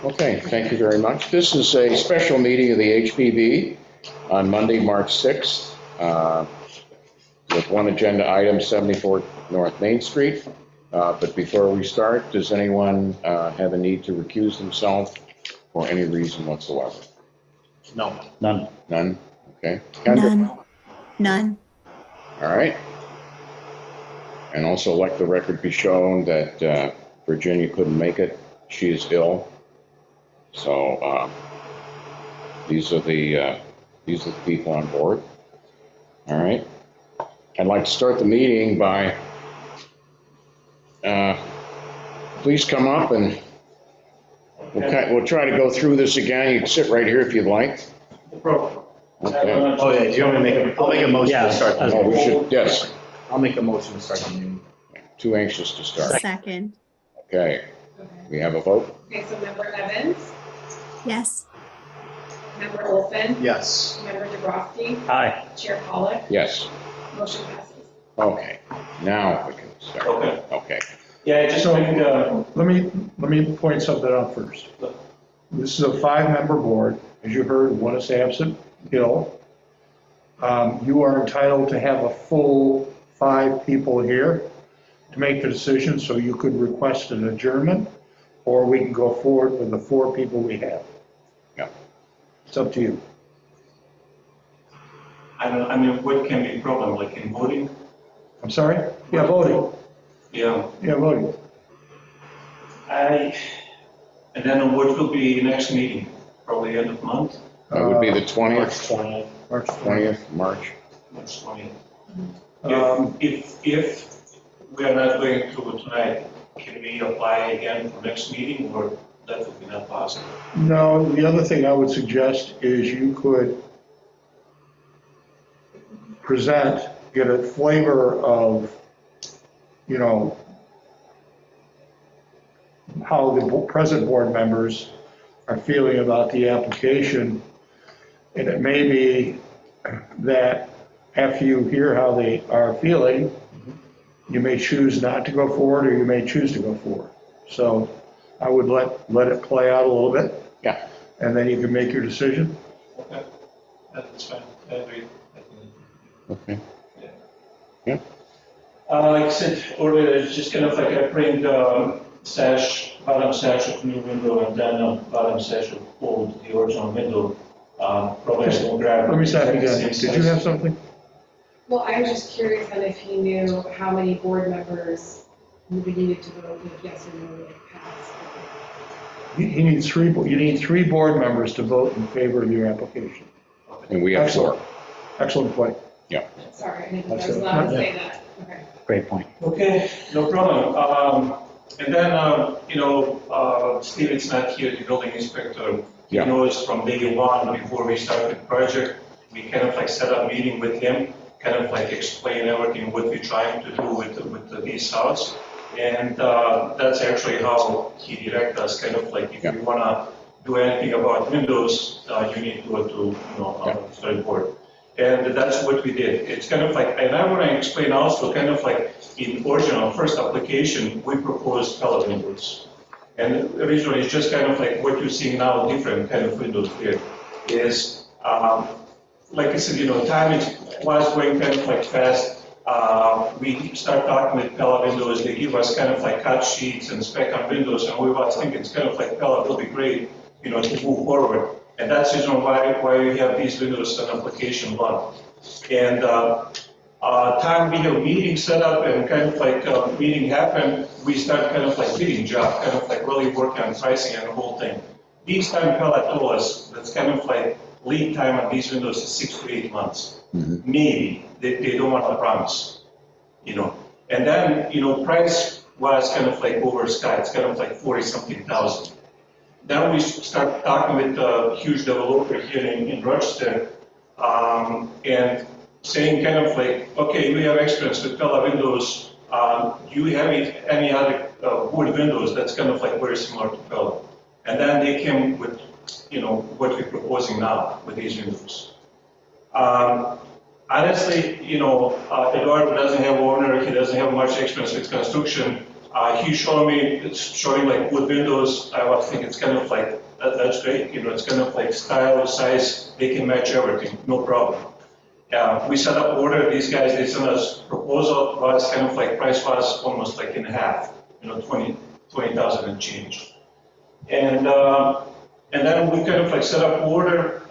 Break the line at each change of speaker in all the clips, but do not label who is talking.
Okay, thank you very much. This is a special meeting of the HPB on Monday, March 6th, with one agenda item, 74 North Main Street. But before we start, does anyone have a need to recuse themselves for any reason whatsoever?
No. None.
None? Okay.
None. None.
All right. And also let the record be shown that Virginia couldn't make it. She is ill. So these are the people on board. All right. I'd like to start the meeting by please come up and we'll try to go through this again. You can sit right here if you'd like. Okay.
Oh yeah, do you want me to I'll make a motion to start.
Oh, we should, yes.
I'll make a motion to start the meeting.
Too anxious to start.
Second.
Okay. We have a vote?
Okay, so Member Evans,
Yes.
Member Olson,
Yes.
Member Dubrowski,
Aye.
Chair Pollak,
Yes.
motion passes.
Okay. Now we can start.
Okay.
Okay.
Yeah, I just think,
Let me point something out first. This is a 5-member board. As you heard, one is absent, ill. You are entitled to have a full 5 people here to make the decision, so you could request an adjournment, or we can go forward with the 4 people we have.
Yeah.
It's up to you.
I mean, what can be a problem, like in voting?
I'm sorry? Yeah, voting.
Yeah.
Yeah, voting.
And then what will be the next meeting? Probably end of month,
That would be the
March
20th,
20th.
March
20th, March.
March 20th.
Um,
If we are not going through tonight, can we apply again for next meeting, or that would be not possible?
No, the other thing I would suggest is you could present, get a flavor of, you know, how the present board members are feeling about the application. And it may be that after you hear how they are feeling, you may choose not to go forward, or you may choose to go forward. So I would let it play out a little bit.
Yeah.
And then you can make your decision.
Okay, that's fine, I agree.
Okay.
Like I said earlier, it's just kind of like I print sash, bottom sash of new window, and then bottom sash of old, the original window. Probably I don't grab.
Let me stop you again. Did you have something?
Well, I was just curious on if he knew how many board members would be needed to vote if yes or no it passed.
You need 3 board members to vote in favor of your application.
And we have 4.
Excellent point.
Sorry, I didn't know I was allowed to say that. Okay.
Great point.
Okay, no problem. And then, Steve is not here, the building inspector. He
Yeah.
knows from day one, before we started the project, we kind of like set up a meeting with him, kind of like explain everything, what we're trying to do with this house. And that's actually how he directed us, kind of like, if you want to do anything about windows, you need to go to, study board. And that's what we did. It's kind of like, and I want to explain also, kind of like in original first application, we proposed color windows. And originally, it's just kind of like what you're seeing now, different kind of windows here, is, like I said, time was going kind of like fast. We start talking with Pella Windows, they give us kind of like cut sheets and spec on windows, and we was thinking it's kind of like Pella will be great, to move forward. And that's the reason why we have these windows on application 1. And time we have meeting set up and kind of like meeting happened, we start kind of like bidding job, kind of like really working on pricing and the whole thing. This time Pella told us that's kind of like lead time on these windows is 6 to 8 months.
Mm-hmm.
Maybe, they don't want to promise, And then, price was kind of like over sky, it's kind of like 40-something thousand. Then we start talking with a huge developer here in Rochester, and saying kind of like, okay, we have experience with Pella windows. Do you have any other wood windows that's kind of like very similar to Pella? And then they came with, what we're proposing now with these windows. Honestly, Eduardo doesn't have owner, he doesn't have much experience with construction. He showed me, it's showing like wood windows. I was thinking it's kind of like, that's great. It's kind of like style, size, they can match everything, no problem. We set up order, these guys, they sent us proposal, was kind of like, price was almost like in half, 20,000 and change. And then we kind of like set up order.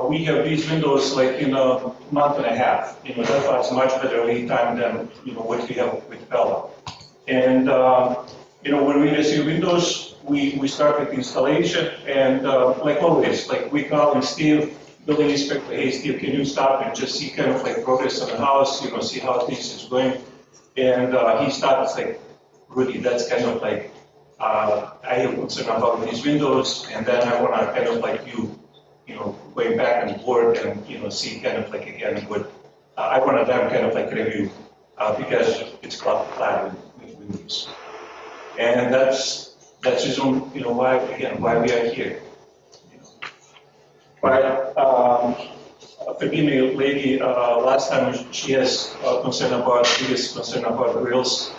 We have these windows like in a month and a half. That was much better lead time than what we have with Pella. And when we receive windows, we start with installation. And like always, like we call in Steve, building inspector, hey Steve, can you stop and just see kind of like progress on the house, see how things is going. And he starts like, Rudy, that's kind of like, I have concern about these windows, and then I want to kind of like going back and forth and see kind of like again what I wanted them kind of like review because it's clad with windows, and that's reason why we are here. But forgive me, lady, last time she has biggest concern about grills.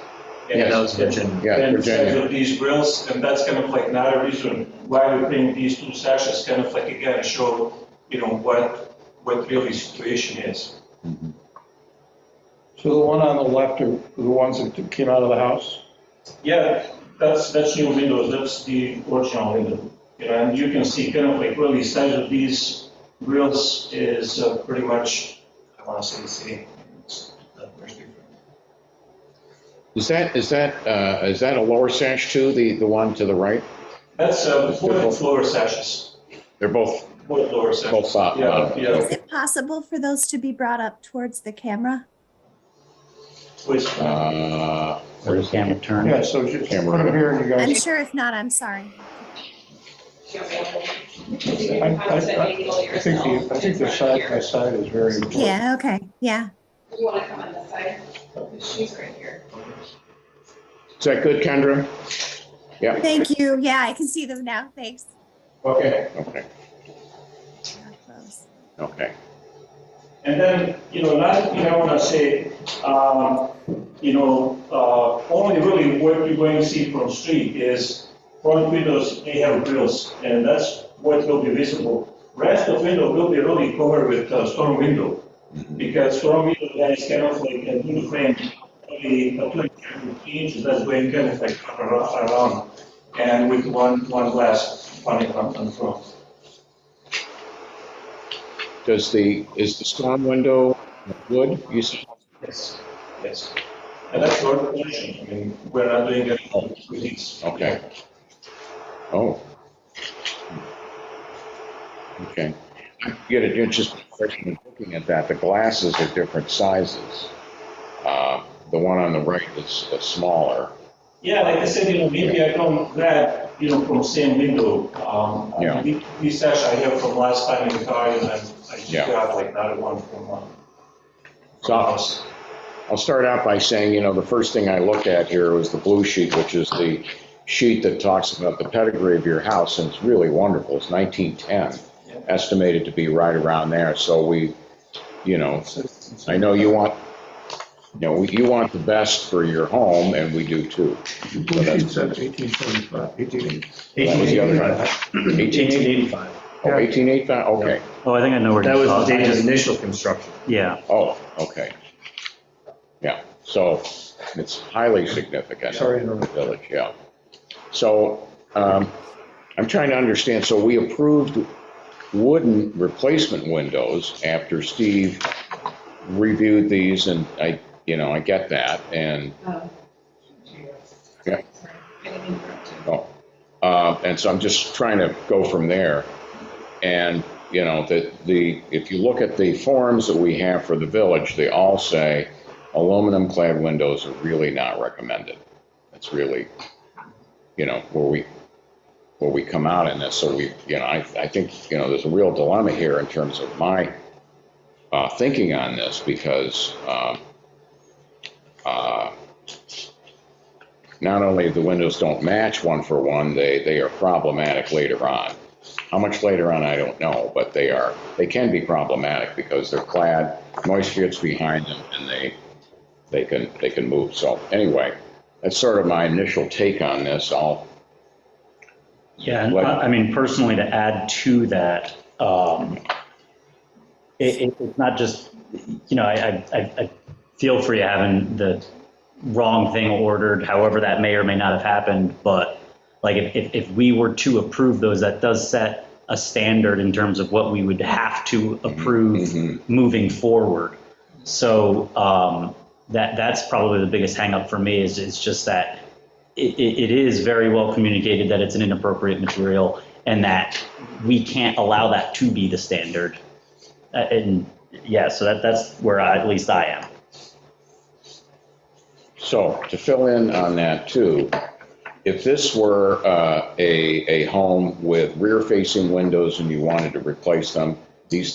Yeah, that was Virginia.
Yeah,
And
Virginia.
of these grills, and that's kind of like another reason why we bring these two sashes, kind of like again show, what really situation is.
So the one on the left are the ones that came out of the house?
Yeah, that's new windows, that's the original window. And you can see kind of like really size of these grills is pretty much, I want to say the same. It's not much different.
Is that a lower sash too, the one to the right?
That's both lower sashes.
They're both
Lower sashes.
Both top,
Yeah,
bottom.
yeah.
Is it possible for those to be brought up towards the camera?
Which,
Where's the camera turn?
Yeah, so just put them here and you
I'm
guys.
sure if not, I'm sorry.
I think the side by side is very important.
Yeah, okay, yeah.
You want to come on this side? She's right here.
Is that good, Kendra? Yeah,
Thank you. Yeah, I can see them now. Thanks.
okay,
Not close.
okay.
and then, another thing I want to say, only really what you're going to see from street is front windows, they have grills, and that's what will be visible. Rest of window will be really covered with storm window, because storm window guys kind of like a new frame, only 20 inches, that's going kind of like around, and with one glass panel on the front.
Is the storm window wood, you said?
Yes, yes. And that's your question. I mean, we're not doing it with these.
Okay. Oh. Okay. I get it, just looking at that, the glasses are different sizes. The one on the right is smaller.
Yeah, like I said, maybe I don't grab, from same window.
Yeah.
This sash I have from last time in the car, and then I just
Yeah.
got like another one from
So I'll start out by saying, the first thing I looked at here was the blue sheet, which is the sheet that talks about the pedigree of your house, and it's really wonderful. It's 1910, estimated to be right around there. So we, I know you want, you want the best for your home, and we do too.
Blue sheet says 1875, 1880.
That was the other one.
1885.
Oh, 1885, okay.
Oh, I think I know where
That
you
was
saw
the date of
it.
initial construction.
Yeah,
Oh, okay. Yeah, so it's highly significant.
Sorry to interrupt.
Village, yeah. So I'm trying to understand, so we approved wooden replacement windows after Steve reviewed these, and I get that, and, Yeah.
Sorry, I didn't interrupt you.
and so I'm just trying to go from there. And, if you look at the forms that we have for the village, they all say aluminum clad windows are really not recommended. It's really, where we come out in this. So I think, there's a real dilemma here in terms of my thinking on this, because not only the windows don't match one for one, they are problematic later on. How much later on, I don't know, but they can be problematic because they're clad, moisture gets behind them, and they can move. So anyway, that's sort of my initial take on this.
Yeah, and
Like-
I mean, personally, to add to that, it's not just, I feel for you having the wrong thing ordered, however that may or may not have happened, but like if we were to approve those, that does set a standard in terms of what we would have to approve moving forward. So that's probably the biggest hangup for me is just that it is very well communicated that it's an inappropriate material and that we can't allow that to be the standard. And yeah, so that's where at least I am.
So to fill in on that too, if this were a home with rear-facing windows and you wanted to replace them, this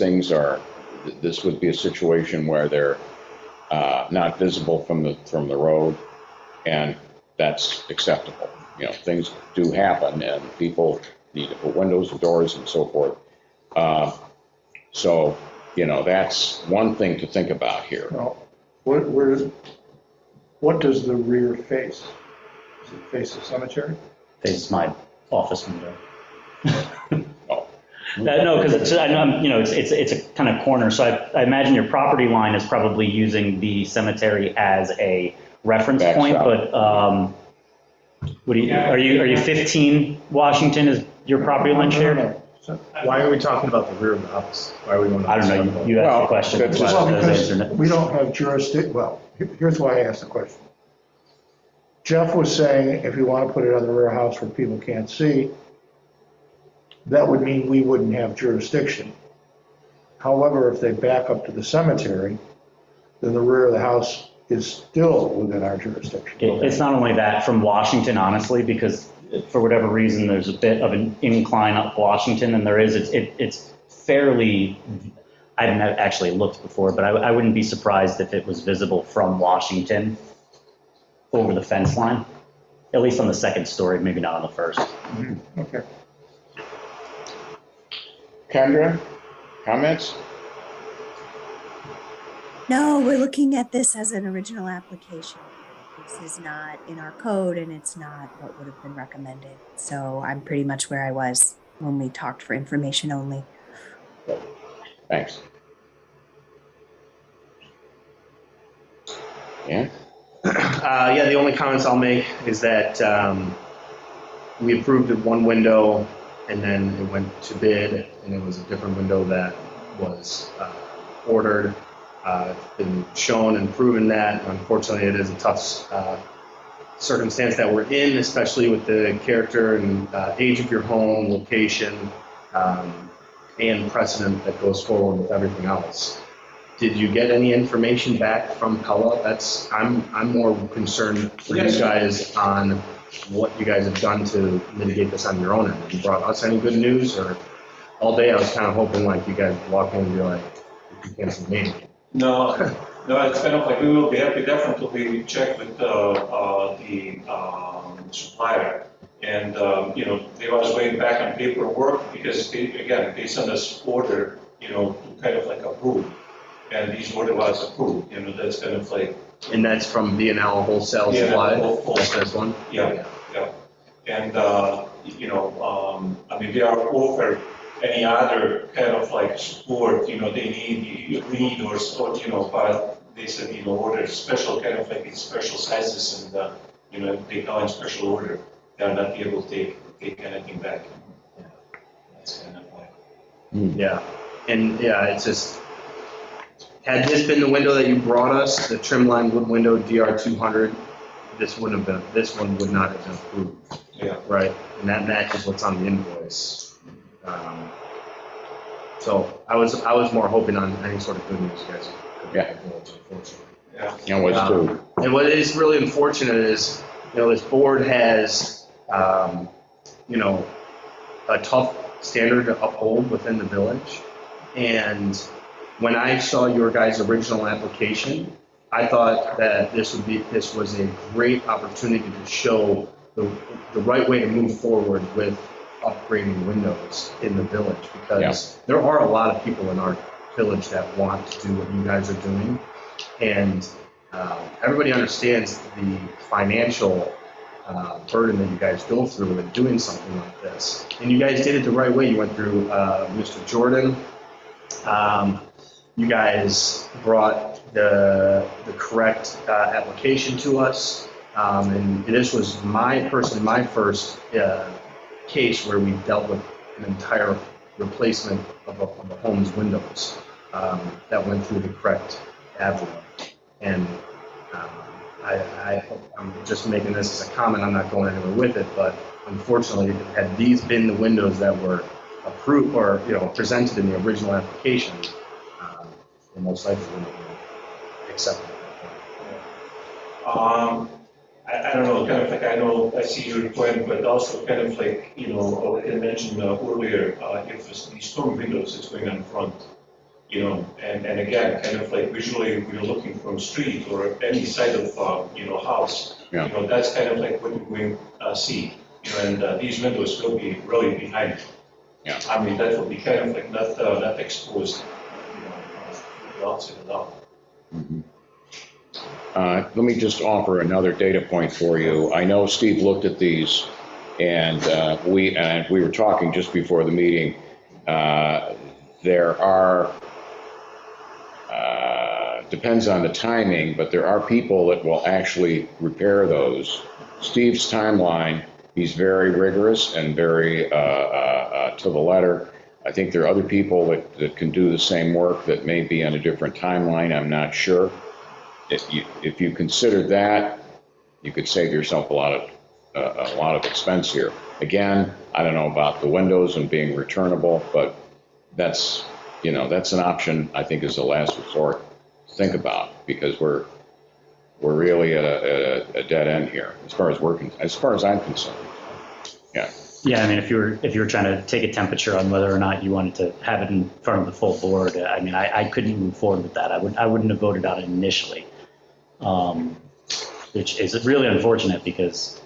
would be a situation where they're not visible from the road, and that's acceptable. Things do happen, and people need to put windows and doors and so forth. So, that's one thing to think about here.
Well, what does the rear face? Does it face the cemetery?
Faces my office window.
Oh.
No, because I know, it's a kind of corner, so I imagine your property line is probably using the cemetery as a reference
Backs
point,
up.
but are you 15 Washington is your property line shared?
No.
Why are we talking about the rear of the house? Why are we going to?
I don't know, you asked the question.
that's
so I
just-
Well,
was answering
because
it.
we don't have jurisdiction, well, here's why I asked the question. Jeff was saying if you want to put it on the rear house where people can't see, that would mean we wouldn't have jurisdiction. However, if they back up to the cemetery, then the rear of the house is still within our jurisdiction.
It's not only that from Washington, honestly, because for whatever reason, there's a bit of an incline up Washington, and it's fairly, I haven't actually looked before, but I wouldn't be surprised if it was visible from Washington over the fence line, at least on the second story, maybe not on the first.
Okay.
Kendra, comments?
No, we're looking at this as an original application. This is not in our code and it's not what would have been recommended. So I'm pretty much where I was when we talked for information only.
Thanks. Yeah?
Yeah, the only comments I'll make is that we approved it one window and then it went to bid and it was a different window that was ordered. It's been shown and proven that. Unfortunately, it is a tough circumstance that we're in, especially with the character and age of your home, location, and precedent that goes forward with everything else. Did you get any information back from Pella? I'm more concerned for you guys on what you guys have done to mitigate this on your own end. Have you brought us any good news? Or all day I was kind of hoping like you guys would walk in and be like, you cancel me.
No, it's kind of like, we will be happy definitely check with the supplier. And, they was going back on paperwork because again, based on this order, to kind of like approve. And these order was approved, that's kind of like.
And that's from B&L Wholesale
Yeah,
Supply?
wholesale.
That's this one?
Yeah. And, I mean, they are offered any other kind of like support, they need, or, but they said, order special kind of like special sizes and, if they call in special order, they're not able to take anything back. That's kind of like.
Yeah, and yeah, it's just, had this been the window that you brought us, the trim line wood window DR200, this one would not have been approved.
Yeah.
Right, and that matches what's on the invoice. So I was more hoping on any sort of good news, guys.
Yeah.
Unfortunately.
Yeah.
And was too.
And what is really unfortunate is, this board has, a tough standard to uphold within the village. And when I saw your guys' original application, I thought that this was a great opportunity to show the right way to move forward with upgrading windows in the village, because there are a lot of people in our village that want to do what you guys are doing. And everybody understands the financial burden that you guys go through in doing something like this. And you guys did it the right way. You went through Mr. Jordan. You guys brought the correct application to us. And this was my first case where we dealt with an entire replacement of a home's windows that went through the correct avenue. And I'm just making this as a comment, I'm not going anywhere with it, but unfortunately, had these been the windows that were approved or, presented in the original application, they most likely wouldn't have been accepted.
I don't know, kind of like, I see your point, but also kind of like, like I mentioned earlier, if it's these storm windows, it's going on front, and again, kind of like visually, we're looking from street or any side of, house,
Yeah.
That's kind of like what we're going to see, and these windows will be really behind.
Yeah.
I mean, that will be kind of like not exposed, to the outside at all.
Mhm. Let me just offer another data point for you. I know Steve looked at these, and we were talking just before the meeting. There are, depends on the timing, but there are people that will actually repair those. Steve's timeline, he's very rigorous and very to the letter. I think there are other people that can do the same work that may be on a different timeline. I'm not sure. If you consider that, you could save yourself a lot of expense here. Again, I don't know about the windows and being returnable, but that's an option I think is a last resort to think about, because we're really at a dead end here as far as I'm concerned. Yeah.
Yeah, I mean, if you were trying to take a temperature on whether or not you wanted to have it in front of the full board, I mean, I couldn't move forward with that. I wouldn't have voted on it initially. Which is really unfortunate because,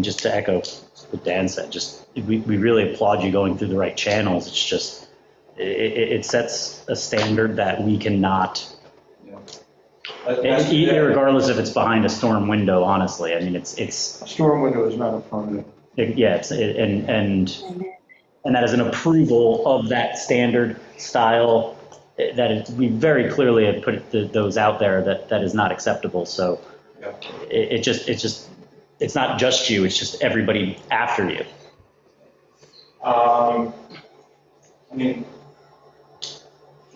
just to echo what Dan said, we really applaud you going through the right channels. It's just, it sets a standard that we cannot, regardless if it's behind a storm window, honestly. I mean, it's.
A storm window is not a permanent.
And that is an approval of that standard style, we very clearly have put those out there that is not acceptable. So it's not just you, it's just everybody after you.
I mean,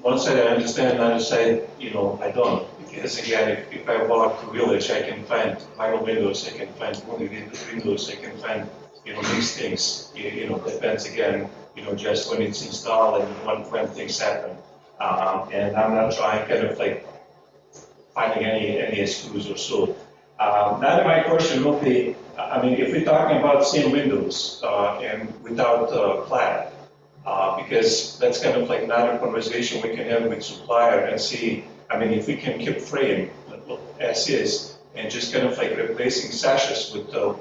one side I understand, another side, I don't. Because again, if I walk to village, I can find vinyl windows, I can find windows, I can find, these things. Depends again, just when it's installed and when things happen. And I'm not trying kind of like finding any excuse or so. Now my question would be, I mean, if we're talking about same windows and without clad, because that's kind of like not a conversation we can have with supplier and see, I mean, if we can keep frame as is and just kind of like replacing sashes without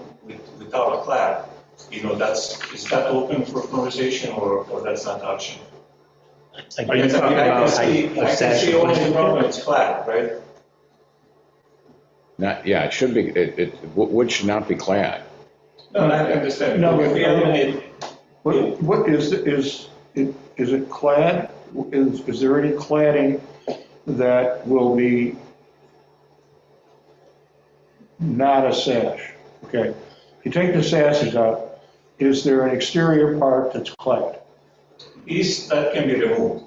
a clad, is that open for conversation or that's not an option?
Are you talking about
I can see only problem is clad, right?
It should be, wood should not be clad.
No, I understand.
No,
if we eliminate.
What is it clad? Is there any cladding that will be not a sash? Okay. If you take the sashes out, is there an exterior part that's clad?
That can be removed,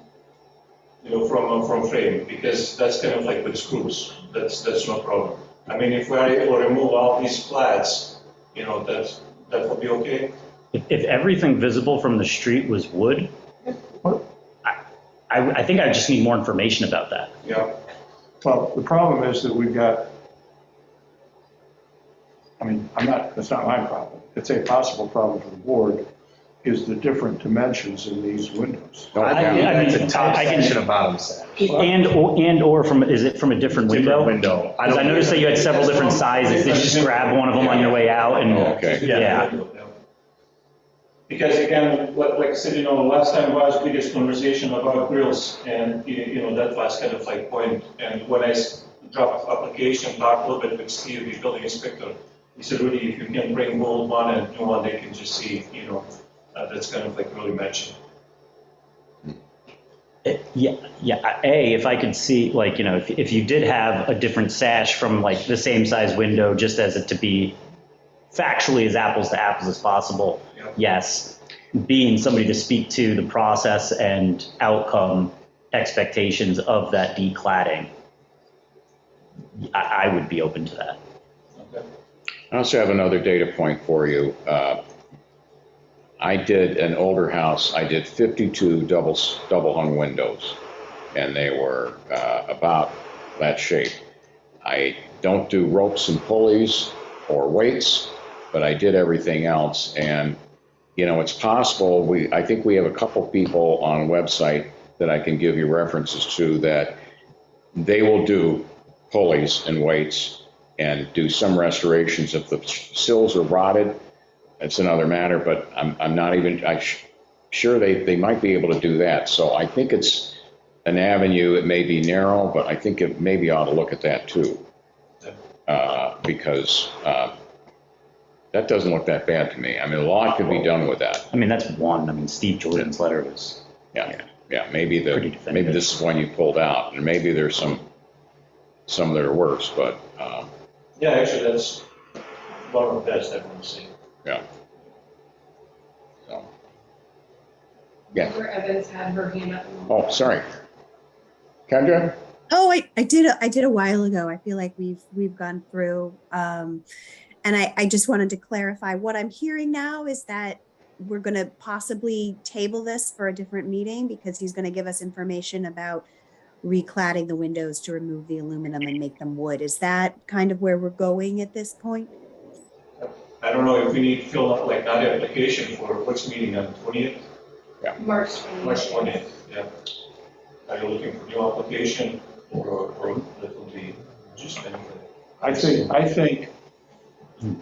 from frame, because that's kind of like with screws. That's no problem. I mean, if we are able to remove all these flats, that would be okay.
If everything visible from the street was wood, I think I just need more information about that.
Yeah.
Well, the problem is that we've got, that's not my problem. It's a possible problem for the board, is the different dimensions in these windows.
It's a top section of bottom sash.
Or is it from a different window?
Window.
Because I noticed that you had several different sizes. Did you just grab one of them on your way out? And
Okay.
Yeah.
Because again, like I said, last time was biggest conversation about grills, and, that was kind of like point. And when I dropped application, talked a little bit with Steve, the building inspector, he said, Rudy, if you can bring old one and new one, they can just see, that's kind of like really matching.
If I could see, like, if you did have a different sash from like the same size window, just as it to be factually as apples to apples as possible,
Yeah.
yes. Being somebody to speak to the process and outcome expectations of that decladding, I would be open to that.
Okay.
I also have another data point for you. I did an older house, I did 52 double hung windows, and they were about that shape. I don't do ropes and pulleys or weights, but I did everything else. And, it's possible, I think we have a couple people on a website that I can give you references to that they will do pulleys and weights and do some restorations. If the sills are rotted, it's another matter, but I'm not even, sure they might be able to do that. So I think it's an avenue. It may be narrow, but I think it maybe ought to look at that too. Because that doesn't look that bad to me. I mean, a lot could be done with that.
I mean, that's one. I mean, Steve Jordan's letter was,
Yeah, maybe
Pretty definitive.
maybe this is one you pulled out, and maybe there's some that are worse, but
Yeah, actually, that's one of the best I've ever seen.
yeah. So, yeah.
Member Evans had her hand up.
Oh, sorry. Kendra?
Oh, I did a while ago. I feel like we've gone through, and I just wanted to clarify what I'm hearing now is that we're going to possibly table this for a different meeting because he's going to give us information about recladding the windows to remove the aluminum and make them wood. Is that kind of where we're going at this point?
I don't know if we need to fill out like another application for what's meeting on the 20th?
March 20th.
March 20th, yeah. Are you looking for new application or that will be just anything?
I think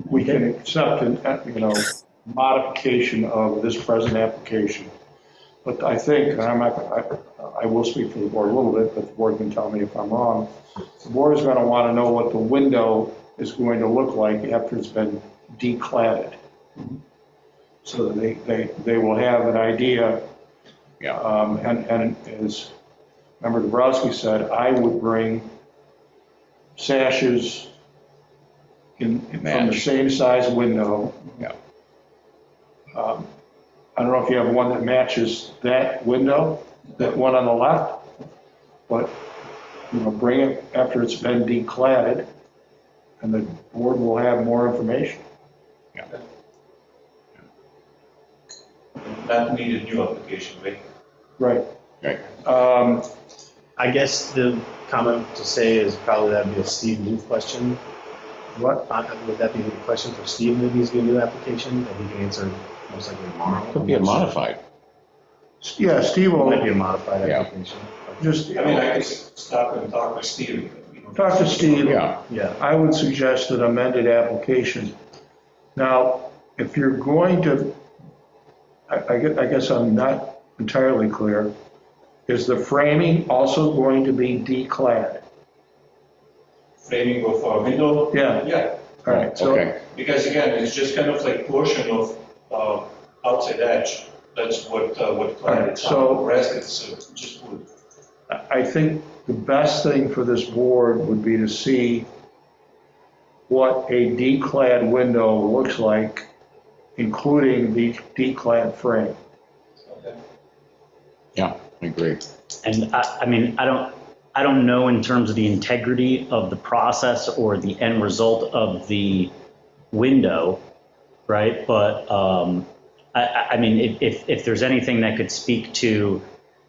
we can accept modification of this present application. But I think, and I will speak for the board a little bit, but the board can tell me if I'm wrong. The board is going to want to know what the window is going to look like after it's been decladded. So that they will have an idea.
Yeah.
And as Member Dabrowski said, I would bring sashes from the same size window.
Yeah.
I don't know if you have one that matches that window, that one on the left, but, bring it after it's been decladded, and the board will have more information.
Yeah.
That needed new application, right?
Right.
Right.
I guess the comment to say is probably that'd be a Steve Booth question.
What?
Would that be a question for Steve that he's going to do the application that he can answer most likely tomorrow?
Could be a modified.
Yeah, Steve
It
will
might be a modified
Yeah.
application.
just,
I mean, I could stop and talk with Steve.
talk to Steve.
Yeah.
Yeah.
I would suggest an amended application. Now, if you're going to, I guess I'm not entirely clear, is the framing also going to be declad?
Framing of our window?
Yeah.
Yeah,
All right, so,
Okay.
because again, it's just kind of like portion of outside edge. That's what
right,
it's
so-
on. The rest it's just wood.
I think the best thing for this board would be to see what a declad window looks like, including the declad frame.
Okay.
Yeah, I agree.
and I mean, I don't know in terms of the integrity of the process or the end result of the window, right? But I mean, if there's anything that could speak to,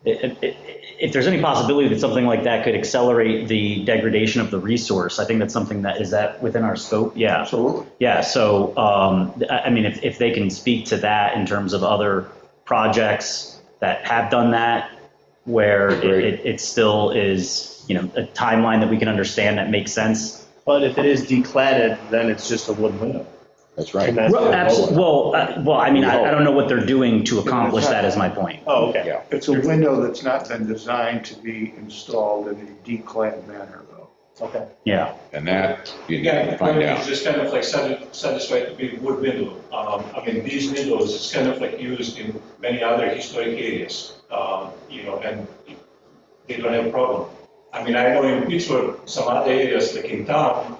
if there's any possibility that something like that could accelerate the degradation of the resource, I think that's something is that within our scope? Yeah.
Absolutely.
Yeah, so, I mean, if they can speak to that in terms of other projects that have done that, where it still is, a timeline that we can understand that makes sense.
But if it is decladded, then it's just a wood window.
That's right.
And that's-
Well, well, I mean, I don't know what they're doing to accomplish that is my point.
Oh, okay.
Yeah.
It's a window that's not been designed to be installed in a declad manner, though.
Okay.
Yeah.
And that you
Again,
can
the
find
point
out.
is just kind of like satisfied to be wood window. I mean, these windows, it's kind of like used in many other historic areas, you know, and they don't have a problem. I mean, I know in Pittsburgh, some other areas, like in town,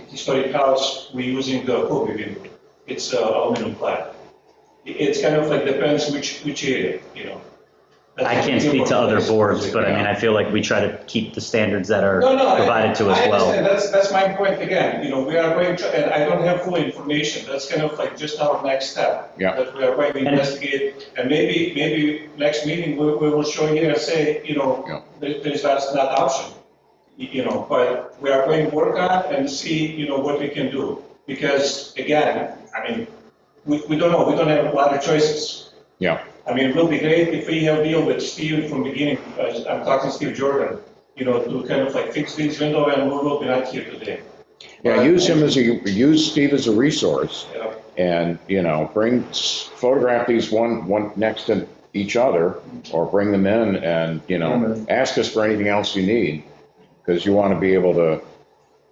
historic house, we're using the HPB window. It's aluminum clad. It's kind of like depends which area, you know.
I can't speak to other boards, but I mean, I feel like we try to keep the standards that are provided to us
I
well.
understand, that's my point again, you know, we are going to, and I don't have full information, that's kind of like just our next step.
Yeah.
That we are going to investigate, and maybe next meeting, we will show here and say, you know,
Yeah.
there's that's not option. You know, but we are going to work on and see, you know, what we can do. Because again, I mean, we don't know, we don't have a lot of choices.
Yeah.
I mean, it will be great if we have deal with Steve from beginning, I'm talking Steve Jordan, you know, to kind of like fix this window and we will be not here today.
Yeah, use Steve as a resource
You know,
and, you know, photograph these one next to each other or bring them in and, you know, ask us for anything else you need. Because you want to be able to,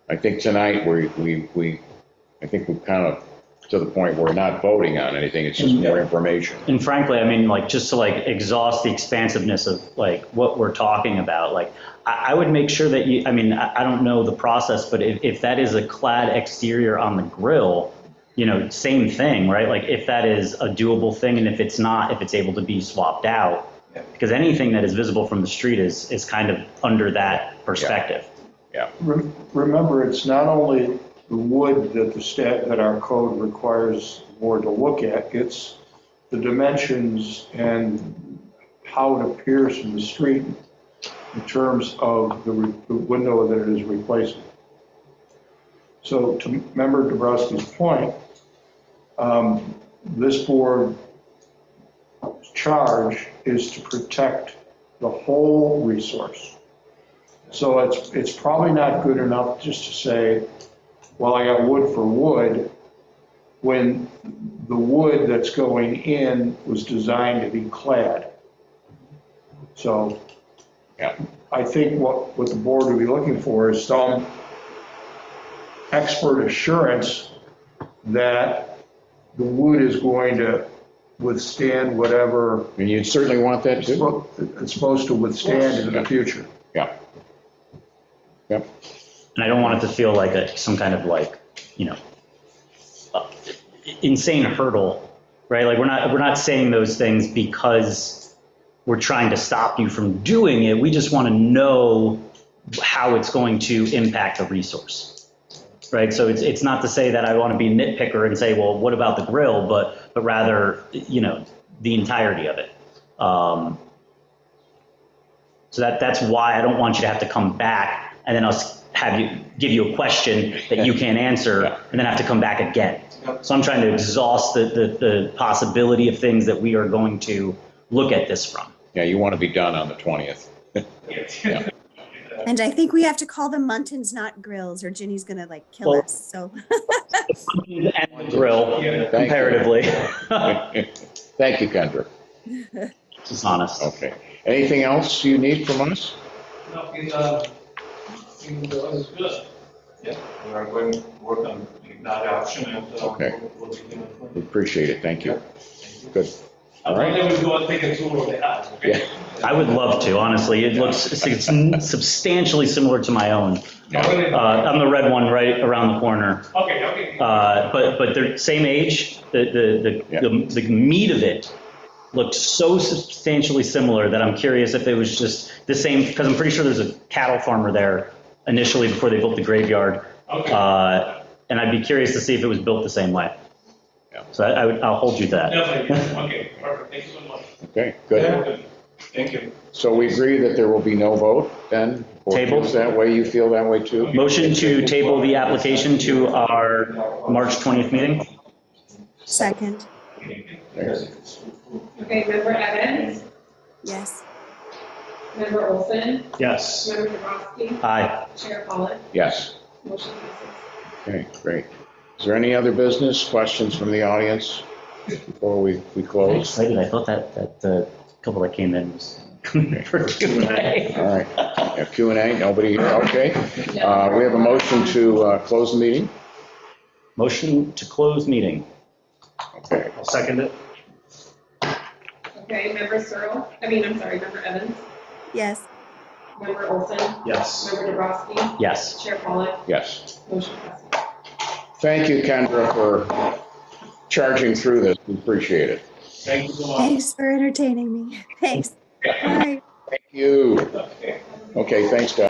I think tonight I think we've kind of to the point where we're not voting on anything, it's just more information.
And frankly, I mean, like, just to like exhaust the expansiveness of like what we're talking about, like, I would make sure that I mean, I don't know the process, but if that is a clad exterior on the grill, you know, same thing, right? Like if that is a doable thing and if it's not, if it's able to be swapped out, because anything that is visible from the street is kind of under that perspective.
Yeah.
Remember, it's not only the wood that our code requires the board to look at, it's the dimensions and how it appears from the street in terms of the window that it is replacing. So to Member Dabrowski's point, this board's charge is to protect the whole resource. So it's probably not good enough just to say, well, I got wood for wood, when the wood that's going in was designed to be clad. So
Yeah.
I think what the board would be looking for is some expert assurance that the wood is going to withstand whatever
And you'd certainly want that too?
it's supposed to withstand in the future.
Yeah. Yep.
And I don't want it to feel like some kind of like, you know, insane hurdle, right? Like we're not saying those things because we're trying to stop you from doing it. We just want to know how it's going to impact the resource, right? So it's not to say that I want to be a nitpicker and say, well, what about the grill? But rather, you know, the entirety of it. So that's why I don't want you to have to come back and then us give you a question that you can't answer and then have to come back again. So I'm trying to exhaust the possibility of things that we are going to look at this from.
Yeah, you want to be done on the 20th. Yeah.
And I think we have to call them muntins, not grills, or Ginny's gonna like kill
Well-
us, so.
And the grill, comparatively.
Thank you, Kendra.
Just honest.
Okay. Anything else you need from us?
Nothing, is good. Yeah, we are going to work on that option and
Okay.
we'll begin.
We appreciate it. Thank you. Good.
I
All right.
think we go and take a tour of the house, okay?
Yeah.
I would love to, honestly. It looks it's substantially similar to my own. I'm the red one right around the corner.
Okay.
But they're same age. The meat of it looked so substantially similar that I'm curious if it was just the same, because I'm pretty sure there's a cattle farmer there initially before they built the graveyard.
Okay.
And I'd be curious to see if it was built the same way.
Yeah.
So I'll hold you to that.
Definitely, okay, perfect, thank you so much.
Okay, good.
Yeah, thank you.
So we agree that there will be no vote then? Or
Table.
feels that way? You feel that way too?
Motion to table the application to our March 20th meeting?
Second,
Okay, Member Evans,
yes.
Member Olson,
Yes.
Member Dabrowski,
Aye.
Chair Pollak,
Yes.
motion passes.
Okay, great. Is there any other business, questions from the audience before we
I'm
close?
excited. I thought that the couple that came in was for Q&A.
All right, yeah, Q&A, nobody here, okay. We have a motion to close the meeting?
Motion to close meeting.
Okay,
I'll second it.
Okay, member member Evans,
Yes.
member Olson,
Yes.
member Dubrasky,
Yes.
Chair Pollak,
yes.
motion passes.
Thank you, Kendra, for charging through this, we appreciate it.
Thank you so much.
Thanks for entertaining me. Thanks. Bye.
Thank you. Okay, thanks, guys.